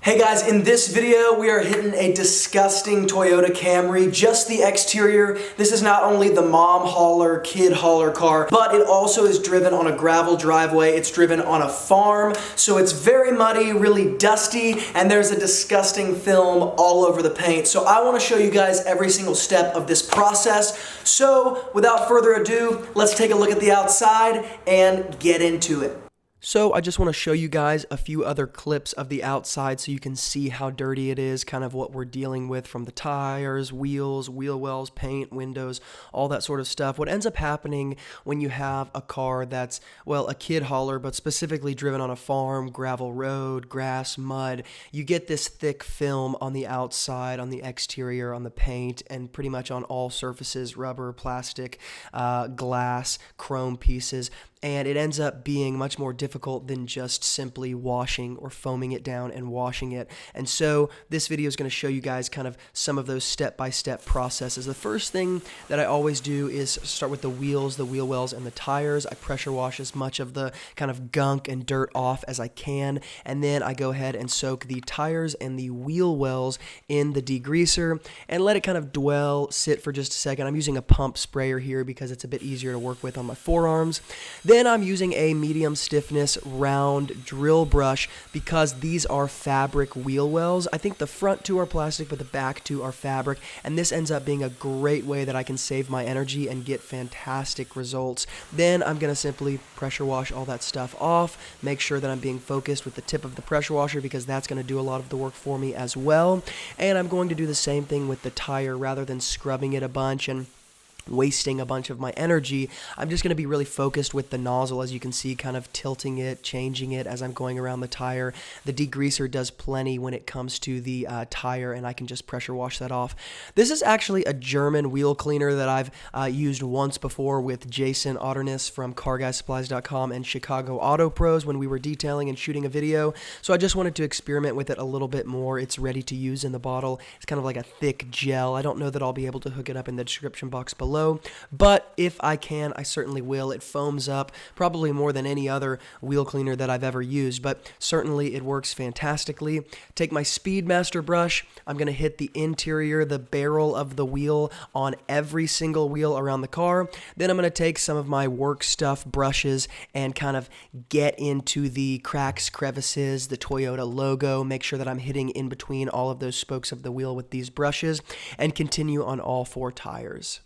Hey guys, in this video we are hitting a disgusting Toyota Camry, just the exterior. This is not only the mom hauler, kid hauler car, but it also is driven on a gravel driveway. It's driven on a farm, so it's very muddy, really dusty, and there's a disgusting film all over the paint. So I want to show you guys every single step of this process. So without further ado, let's take a look at the outside and get into it. So I just want to show you guys a few other clips of the outside so you can see how dirty it is, kind of what we're dealing with from the tires, wheels, wheel wells, paint, windows, all that sort of stuff. What ends up happening when you have a car that's, well, a kid hauler, but specifically driven on a farm, gravel road, grass, mud, you get this thick film on the outside, on the exterior, on the paint, and pretty much on all surfaces, rubber, plastic, glass, chrome pieces. And it ends up being much more difficult than just simply washing or foaming it down and washing it. And so this video is going to show you guys kind of some of those step-by-step processes. The first thing that I always do is start with the wheels, the wheel wells, and the tires. I pressure wash as much of the kind of gunk and dirt off as I can, and then I go ahead and soak the tires and the wheel wells in the degreaser and let it kind of sit for just a second. I'm using a pump sprayer here because it's a bit easier to work with on my forearms. Then I'm using a medium stiffness round drill brush because these are fabric wheel wells. I think the front two are plastic, but the back two are fabric, and this ends up being a great way that I can save my energy and get fantastic results. Then I'm going to simply pressure wash all that stuff off, make sure that I'm being focused with the tip of the pressure washer because that's going to do a lot of the work for me as well. And I'm going to do the same thing with the tire rather than scrubbing it a bunch and wasting a bunch of my energy. I'm just going to be really focused with the nozzle, as you can see, kind of tilting it, changing it as I'm going around the tire. The degreaser does plenty when it comes to the tire, and I can just pressure wash that off. This is actually a German wheel cleaner that I've used once before with Jason Otternis from CarGuySupplies.com and Chicago Auto Pros when we were detailing and shooting a video. So I just wanted to experiment with it a little bit more. It's ready to use in the bottle. It's kind of like a thick gel. I don't know that I'll be able to hook it up in the description box below, but if I can, I certainly will. It foams up probably more than any other wheel cleaner that I've ever used, but certainly it works fantastically. Take my Speedmaster brush. I'm going to hit the interior, the barrel of the wheel on every single wheel around the car. Then I'm going to take some of my work stuff brushes and kind of get into the cracks, crevices, the Toyota logo, make sure that I'm hitting in between all of those spokes of the wheel with these brushes, and continue on all four tires.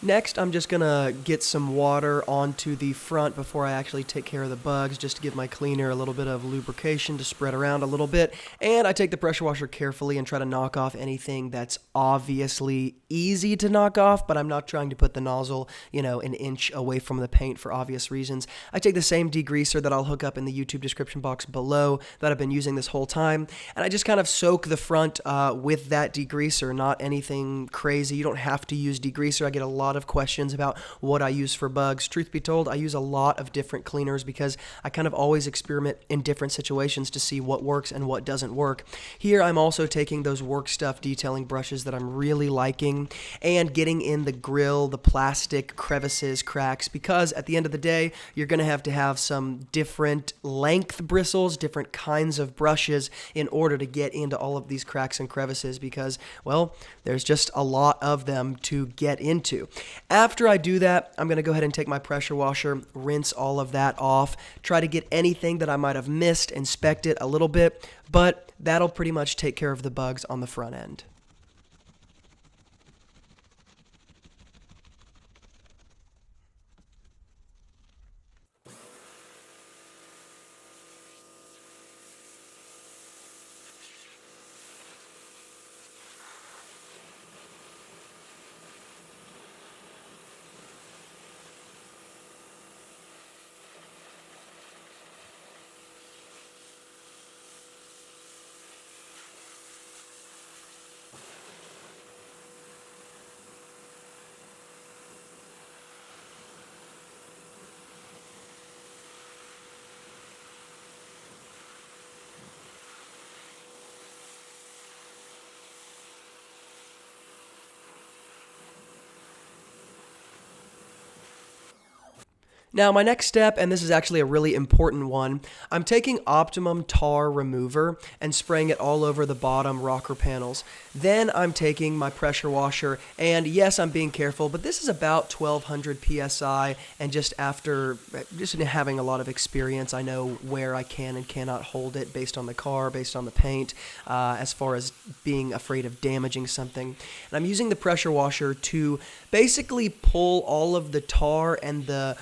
Next, I'm just gonna get some water onto the front before I actually take care of the bugs, just to give my cleaner a little bit of lubrication to spread around a little bit. And I take the pressure washer carefully and try to knock off anything that's obviously easy to knock off, but I'm not trying to put the nozzle, an inch away from the paint for obvious reasons. I take the same degreaser that I'll hook up in the YouTube description box below that I've been using this whole time, and I just kind of soak the front with that degreaser, not anything crazy. You don't have to use degreaser. I get a lot of questions about what I use for bugs. Truth be told, I use a lot of different cleaners because I kind of always experiment in different situations to see what works and what doesn't work. Here I'm also taking those work stuff detailing brushes that I'm really liking and getting in the grill, the plastic crevices, cracks, because at the end of the day, you're going to have some different length bristles, different kinds of brushes in order to get into all of these cracks and crevices because, well, there's just a lot of them to get into. After I do that, I'm going to go ahead and take my pressure washer, rinse all of that off, try to get anything that I might have missed, inspect it a little bit, but that'll pretty much take care of the bugs on the front end. Now, my next step, and this is actually a really important one, I'm taking Optimum Tar Remover and spraying it all over the bottom rocker panels. Then I'm taking my pressure washer, and yes, I'm being careful, but this is about 1200 PSI, and just having a lot of experience, I know where I can and cannot hold it based on the car, based on the paint, as far as being afraid of damaging something. And I'm using the pressure washer to basically pull all of the tar and the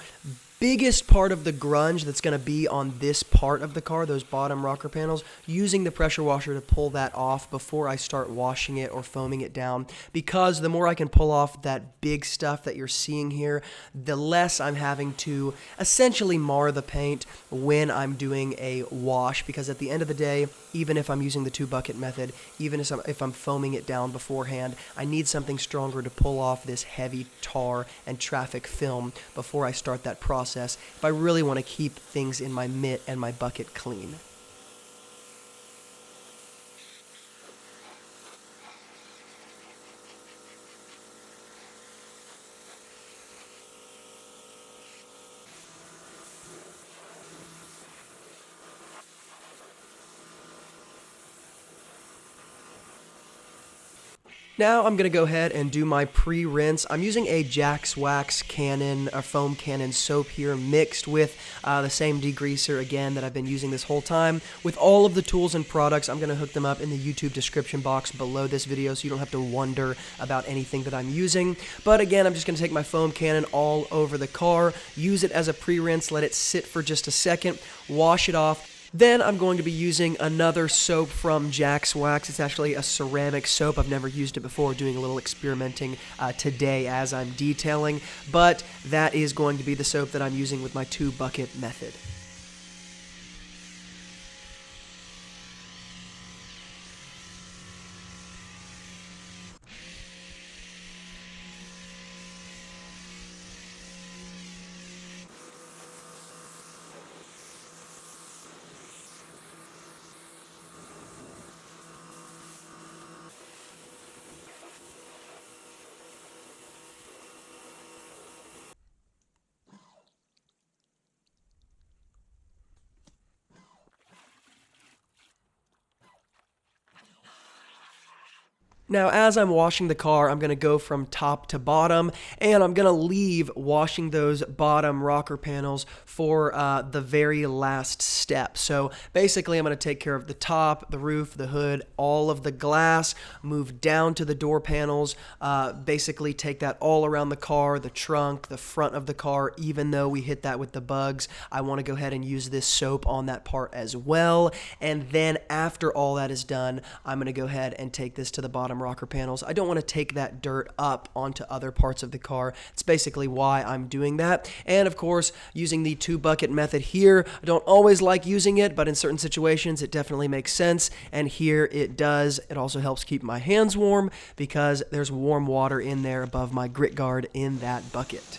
biggest part of the grunge that's going to be on this part of the car, those bottom rocker panels, using the pressure washer to pull that off before I start washing it or foaming it down, because the more I can pull off that big stuff that you're seeing here, the less I'm having to essentially mar the paint when I'm doing a wash, because at the end of the day, even if I'm using the 2-bucket method, even if I'm foaming it down beforehand, I need something stronger to pull off this heavy tar and traffic film before I start that process if I really want to keep things in my mitt and my bucket clean. Now I'm going to go ahead and do my pre-rinse. I'm using a Jax Wax Cannon, or foam cannon soap here, mixed with the same degreaser again that I've been using this whole time. With all of the tools and products, I'm going to hook them up in the YouTube description box below this video so you don't have to wonder about anything that I'm using. But again, I'm just going to take my foam cannon all over the car, use it as a pre-rinse, let it sit for just a second, wash it off. Then I'm going to be using another soap from Jax Wax. It's actually a ceramic soap. I've never used it before, doing a little experimenting today as I'm detailing, but that is going to be the soap that I'm using with my 2-bucket method. Now, as I'm washing the car, I'm going to go from top to bottom, and I'm going to leave washing those bottom rocker panels for the very last step. So basically, I'm going to take care of the top, the roof, the hood, all of the glass, move down to the door panels, basically take that all around the car, the trunk, the front of the car. Even though we hit that with the bugs, I want to go ahead and use this soap on that part as well. And then after all that is done, I'm going to go ahead and take this to the bottom rocker panels. I don't want to take that dirt up onto other parts of the car. It's basically why I'm doing that. And of course, using the 2-bucket method here, I don't always like using it, but in certain situations it definitely makes sense, and here it does. It also helps keep my hands warm because there's warm water in there above my grit guard in that bucket.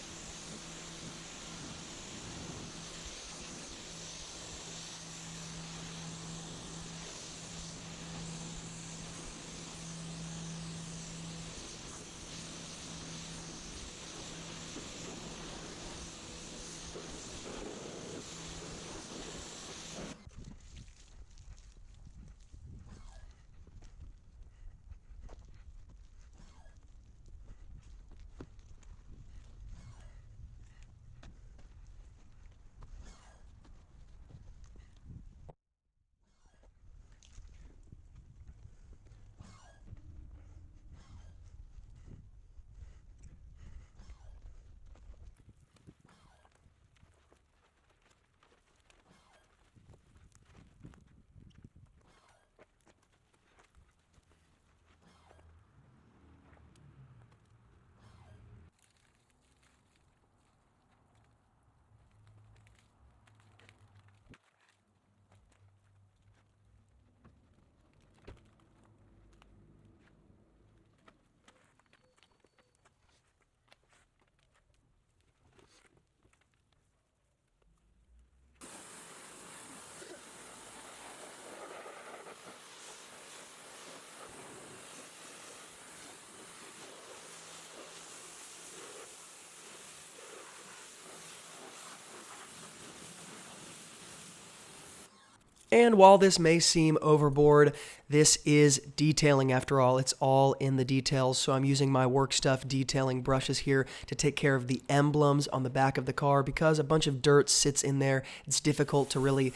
And while this may seem overboard, this is detailing after all. It's all in the details. So I'm using my work stuff detailing brushes here to take care of the emblems on the back of the car because a bunch of dirt sits in there. It's difficult to really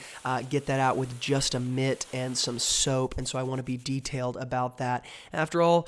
get that out with just a mitt and some soap. And so I want to be detailed about that. After all,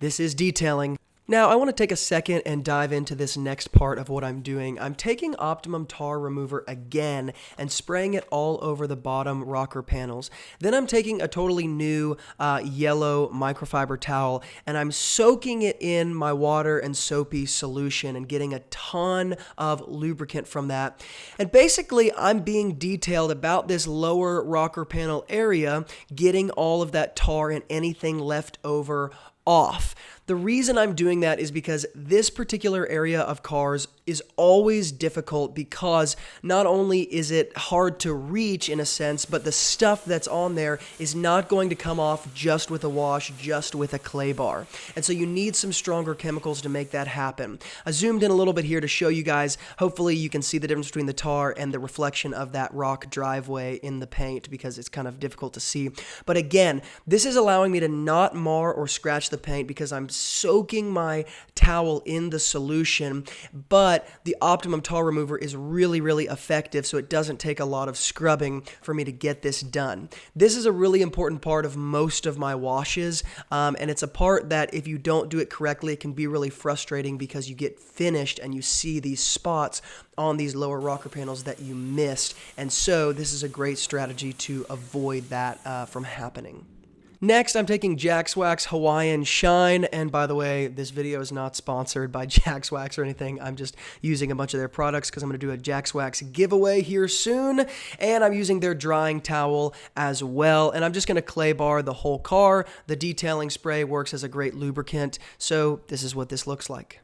this is detailing. Now, I want to take a second and dive into this next part of what I'm doing. I'm taking Optimum Tar Remover again and spraying it all over the bottom rocker panels. Then I'm taking a totally new yellow microfiber towel and I'm soaking it in my water and soapy solution and getting a ton of lubricant from that. And basically, I'm being detailed about this lower rocker panel area, getting all of that tar and anything left over off. The reason I'm doing that is because this particular area of cars is always difficult because not only is it hard to reach in a sense, but the stuff that's on there is not going to come off just with a wash, just with a clay bar. And so you need some stronger chemicals to make that happen. I zoomed in a little bit here to show you guys. Hopefully you can see the difference between the tar and the reflection of that rock driveway in the paint because it's kind of difficult to see. But again, this is allowing me to not mar or scratch the paint because I'm soaking my towel in the solution, but the Optimum Tar Remover is really, really effective, so it doesn't take a lot of scrubbing for me to get this done. This is a really important part of most of my washes, and it's a part that if you don't do it correctly, it can be really frustrating because you get finished and you see these spots on these lower rocker panels that you missed, and so this is a great strategy to avoid that from happening. Next, I'm taking Jax Wax Hawaiian Shine, and by the way, this video is not sponsored by Jax Wax or anything. I'm just using a bunch of their products because I'm going to do a Jax Wax giveaway here soon, and I'm using their drying towel as well, and I'm just going to clay bar the whole car. The detailing spray works as a great lubricant, so this is what this looks like.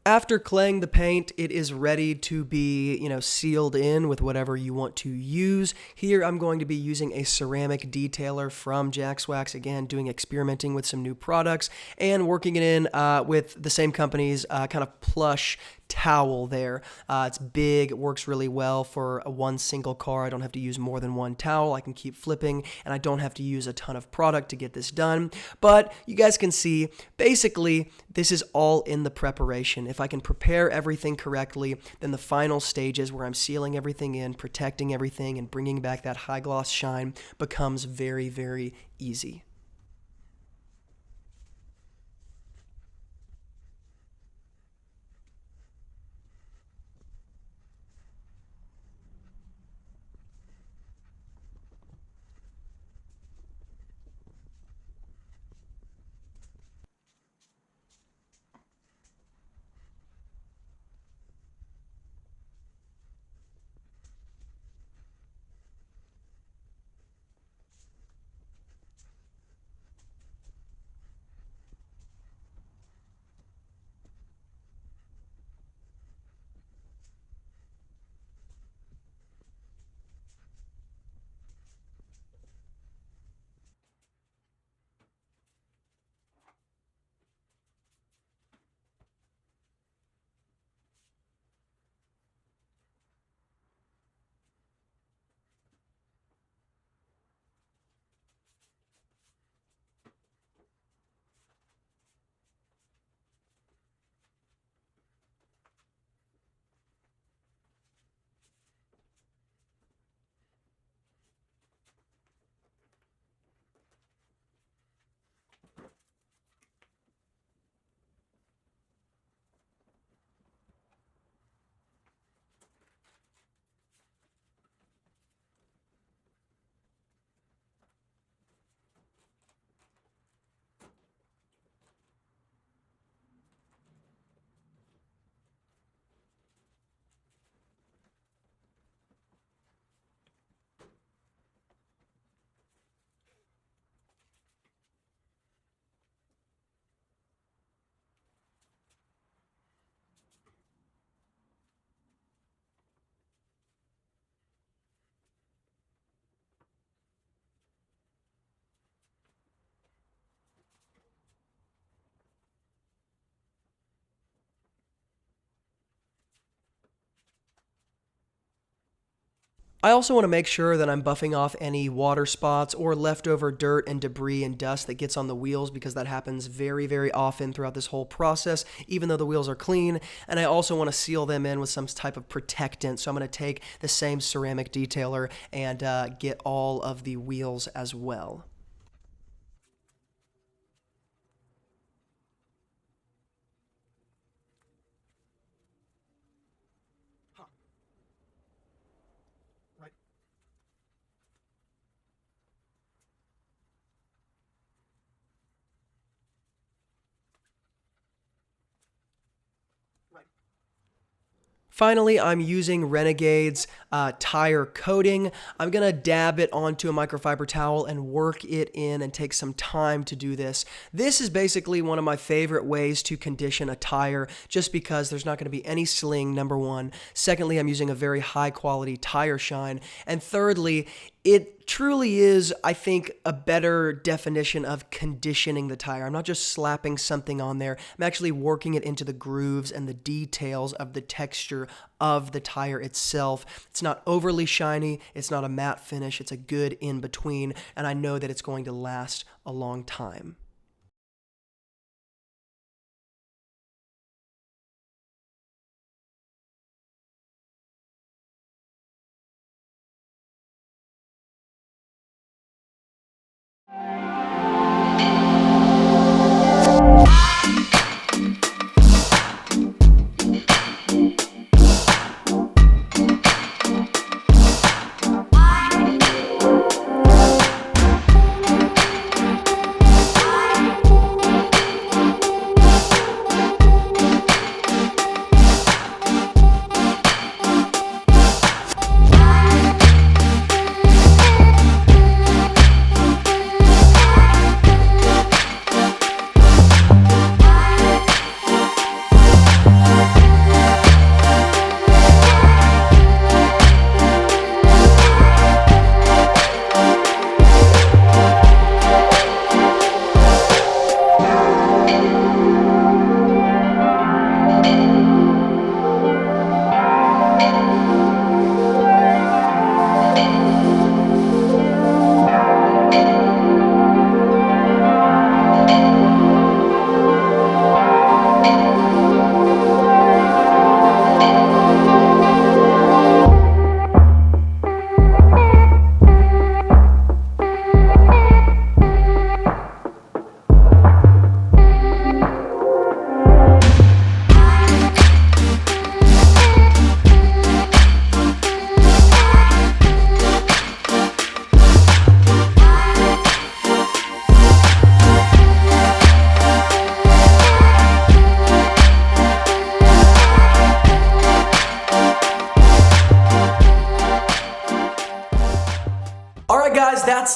After claying the paint, it is ready to be, sealed in with whatever you want to use. Here, I'm going to be using a ceramic detailer from Jax Wax, again, experimenting with some new products and working it in with the same company's kind of plush towel there. It's big, it works really well for one single car. I don't have to use more than one towel. I can keep flipping, and I don't have to use a ton of product to get this done. But you guys can see, basically, this is all in the preparation. If I can prepare everything correctly, then the final stages where I'm sealing everything in, protecting everything, and bringing back that high gloss shine becomes very, very easy. I also want to make sure that I'm buffing off any water spots or leftover dirt and debris and dust that gets on the wheels, because that happens very, very often throughout this whole process, even though the wheels are clean. And I also want to seal them in with some type of protectant. So I'm going to take the same ceramic detailer and get all of the wheels as well. Right. Finally, I'm using Renegade's tire coating. I'm going to dab it onto a microfiber towel and work it in and take some time to do this. This is basically one of my favorite ways to condition a tire, just because there's not going to be any sling, number one. Secondly, I'm using a very high quality tire shine. And thirdly, it truly is, I think, a better definition of conditioning the tire. I'm not just slapping something on there. I'm actually working it into the grooves and the details of the texture of the tire itself. It's not overly shiny. It's not a matte finish. It's a good in-between, and I know that it's going to last a long time.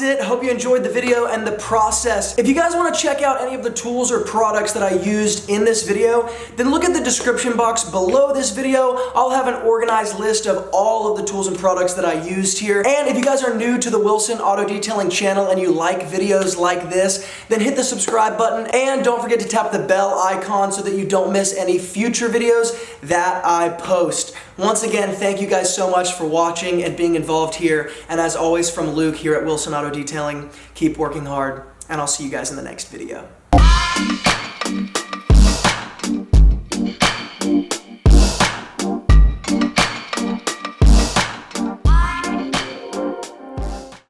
that's it. Hope you enjoyed the video and the process. If you guys want to check out any of the tools or products that I used in this video, then look at the description box below this video. I'll have an organized list of all of the tools and products that I used here. And if you guys are new to the Wilson Auto Detailing channel and you like videos like this, then hit the subscribe button and don't forget to tap the bell icon so that you don't miss any future videos that I post. Once again, thank you guys so much for watching and being involved here. And as always, from Luke here at Wilson Auto Detailing, keep working hard, and I'll see you guys in the next video.